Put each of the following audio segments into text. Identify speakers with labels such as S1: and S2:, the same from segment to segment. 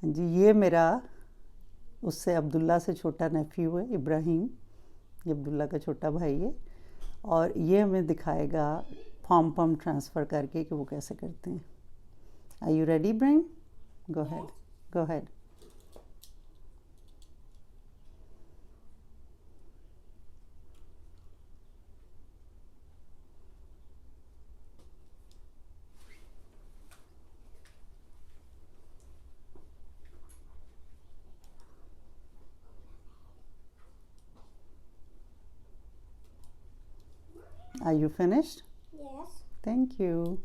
S1: हाँ जी, ये मेरा उससे अब्दुल्ला से छोटा नेफ्यू है इब्राहिम। ये अब्दुल्ला का छोटा भाई है और ये हमें दिखाएगा फॉर्म पम्प ट्रांसफ़र करके कि वो कैसे करते हैं। Are you ready Ibrahim? Go ahead, go ahead. Are you finished?
S2: Yes.
S1: Thank you.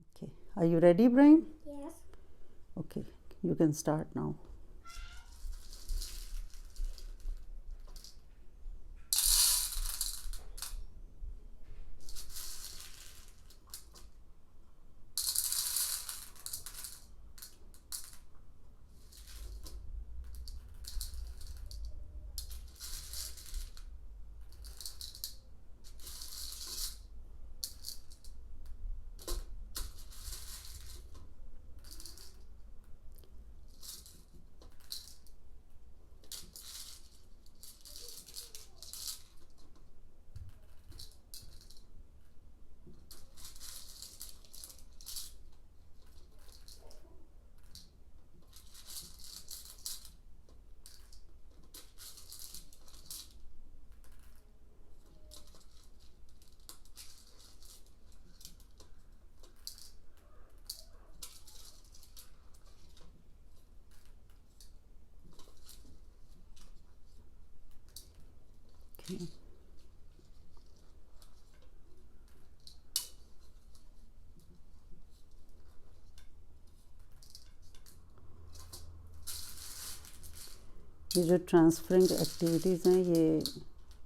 S1: Okay. Are you ready, Ibrahim?
S2: Yes.
S1: Okay. You can start now. Okay. ये जो ट्रांसफरिंग एक्टिविटीज़ हैं ये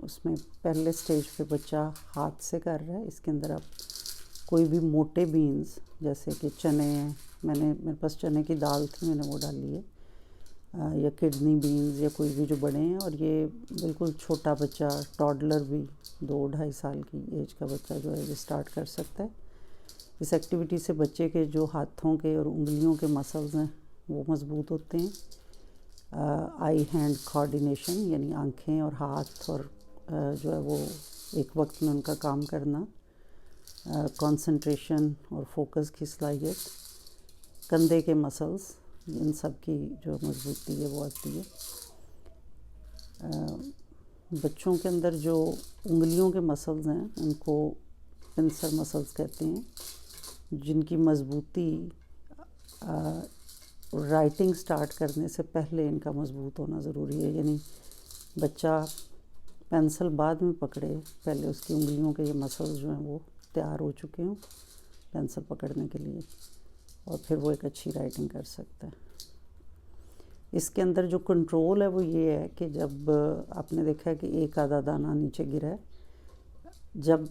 S1: उसमें पहले स्टेज पे बच्चा हाथ से कर रहा है। इसके अंदर आप कोई भी मोटे बीन्स जैसे कि चने हैं, मेरे पास चने की दाल थी, मैंने वो डाली है, या किडनी बीन्स या कोई भी जो बड़े हैं। और ये बिल्कुल छोटा बच्चा, टॉडलर भी 2-2.5 साल की एज का बच्चा जो है ये स्टार्ट कर सकता है। इस एक्टिविटी से बच्चे के जो हाथों के और उंगलियों के मसल्स हैं वो मज़बूत होते हैं। आई हैंड कोऑर्डिनेशन यानी आँखें और हाथ और जो है वो एक वक्त में उनका काम करना, कंसंट्रेशन और फोकस की सलाहियत, कंधे के मसल्स, इन सब की जो मजबूती है वो आती है। बच्चों के अंदर जो उंगलियों के मसल्स हैं उनको पिंसर मसल्स कहते हैं, जिनकी मजबूती राइटिंग स्टार्ट करने से पहले इनका मजबूत होना ज़रूरी है। यानी बच्चा पेंसिल बाद में पकड़े, पहले उसकी उंगलियों के ये मसल्स जो हैं वो तैयार हो चुके हों पेंसिल पकड़ने के लिए, और फिर वो एक अच्छी राइटिंग कर सकता है। इसके अंदर जो कंट्रोल है वो ये है कि जब आपने देखा है कि एक आधा दाना नीचे गिरा है, जब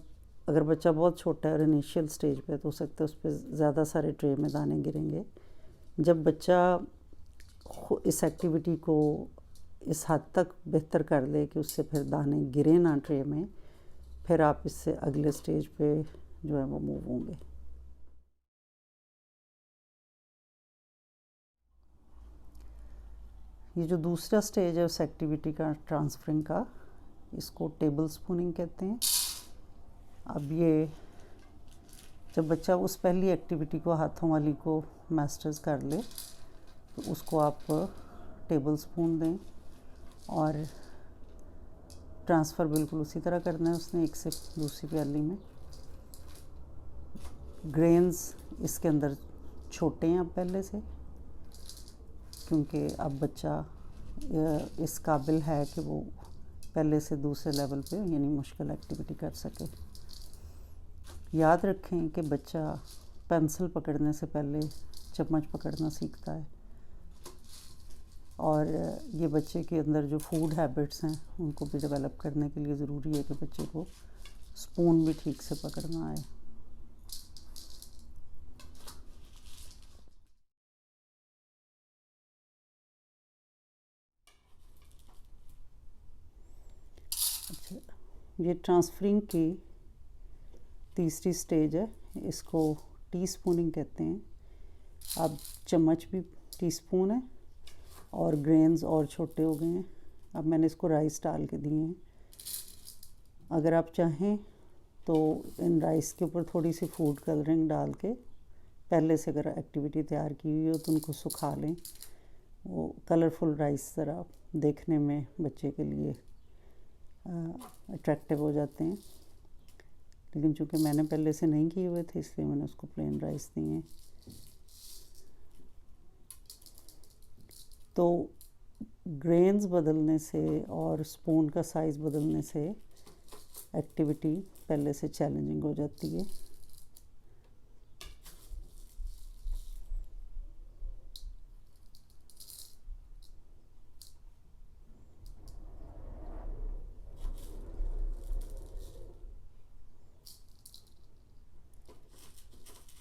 S1: अगर बच्चा बहुत छोटा है और इनिशियल स्टेज पे तो हो सकता है उस पर ज़्यादा सारे ट्रे में दाने गिरेंगे। जब बच्चा इस एक्टिविटी को इस हद तक बेहतर कर ले कि उससे फिर दाने गिरे ना ट्रे में, फिर आप इससे अगले स्टेज पे जो है वो मूव होंगे। ये जो दूसरा स्टेज है उस एक्टिविटी का ट्रांसफरिंग का, इसको टेबल स्पूनिंग कहते हैं। अब ये जब बच्चा उस पहली एक्टिविटी को, हाथों वाली को मास्टर्स कर ले तो उसको आप टेबल स्पून दें और ट्रांसफ़र बिल्कुल उसी तरह करना है उसने, एक से दूसरी प्याली में। ग्रेन्स इसके अंदर छोटे हैं अब पहले से, क्योंकि अब बच्चा इस काबिल है कि वो पहले से दूसरे लेवल पे यानी मुश्किल एक्टिविटी कर सके। याद रखें कि बच्चा पेंसिल पकड़ने से पहले चम्मच पकड़ना सीखता है, और ये बच्चे के अंदर जो फूड हैबिट्स हैं उनको भी डेवलप करने के लिए ज़रूरी है कि बच्चे को स्पून भी ठीक से पकड़ना आए। अच्छा, ये ट्रांसफरिंग की तीसरी स्टेज है, इसको टीस्पूनिंग कहते हैं। अब चम्मच भी टीस्पून है और ग्रेन्स और छोटे हो गए हैं। अब मैंने इसको राइस डाल के दिए हैं। अगर आप चाहें तो इन राइस के ऊपर थोड़ी सी फूड कलरिंग डाल के पहले से अगर एक्टिविटी तैयार की हुई हो तो उनको सुखा लें। वो कलरफुल राइस ज़रा देखने में बच्चे के लिए अट्रैक्टिव हो जाते हैं। लेकिन चूँकि मैंने पहले से नहीं किए हुए थे इसलिए मैंने उसको प्लेन राइस दिए हैं। तो ग्रेन्स बदलने से और स्पून का साइज़ बदलने से एक्टिविटी पहले से चैलेंजिंग हो जाती है।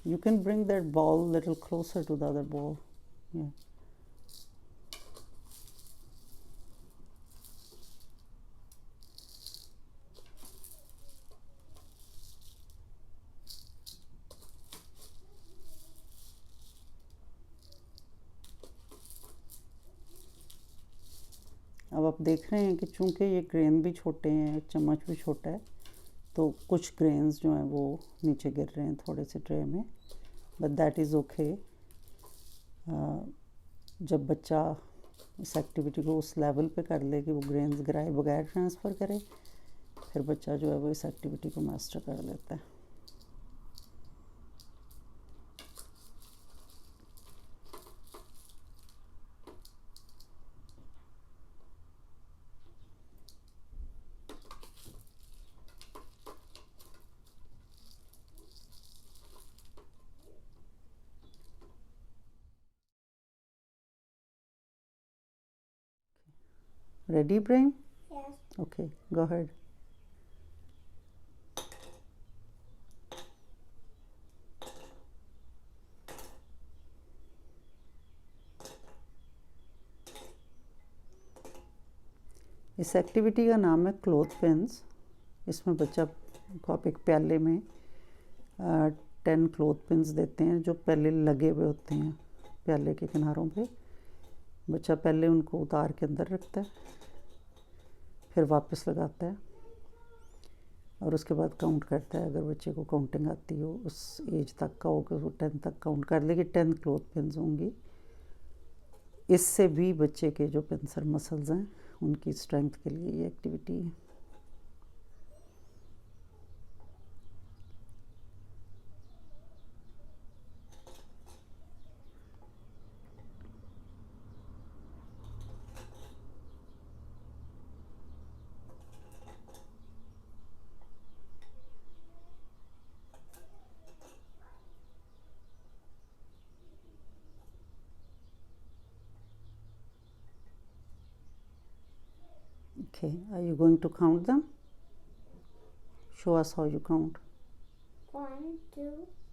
S1: You can bring that ball a little closer to the other ball. Yeah. अब आप देख रहे हैं कि चूँकि ये ग्रेन भी छोटे हैं, चम्मच भी छोटा है, तो कुछ ग्रेन्स जो हैं वो नीचे गिर रहे हैं थोड़े से ट्रे में, बट दैट इज़ ओके। जब बच्चा इस एक्टिविटी को उस लेवल पे कर ले कि वो ग्रेन्स गिराए बगैर ट्रांसफ़र करे, फिर बच्चा जो है वो इस एक्टिविटी को मास्टर कर लेता है। Ready, Ibrahim?
S2: Yes.
S1: Okay, go ahead. इस एक्टिविटी का नाम है क्लॉथ पेन्स। इसमें बच्चा को आप एक प्याले में 10 क्लॉथ पेन्स देते हैं जो पहले लगे हुए होते हैं प्याले के किनारों पे। बच्चा पहले उनको उतार के अंदर रखता है, फिर वापस लगाता है और उसके बाद काउंट करता है। अगर बच्चे को काउंटिंग आती हो, उस एज तक का हो कि वो 10 तक काउंट कर ले कि 10 क्लॉथ पेन्स होंगी। इससे भी बच्चे के जो पिंसर मसल्स हैं उनकी स्ट्रेंथ के लिए ये एक्टिविटी है। Okay, are you going to count them? Show us how you count.
S2: 1, 2,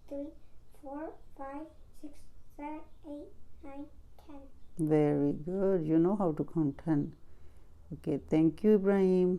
S2: 3, 4, 5, 6, 7, 8, 9, 10.
S1: Very good. You know how to count 10. Okay, thank you, Ibrahim.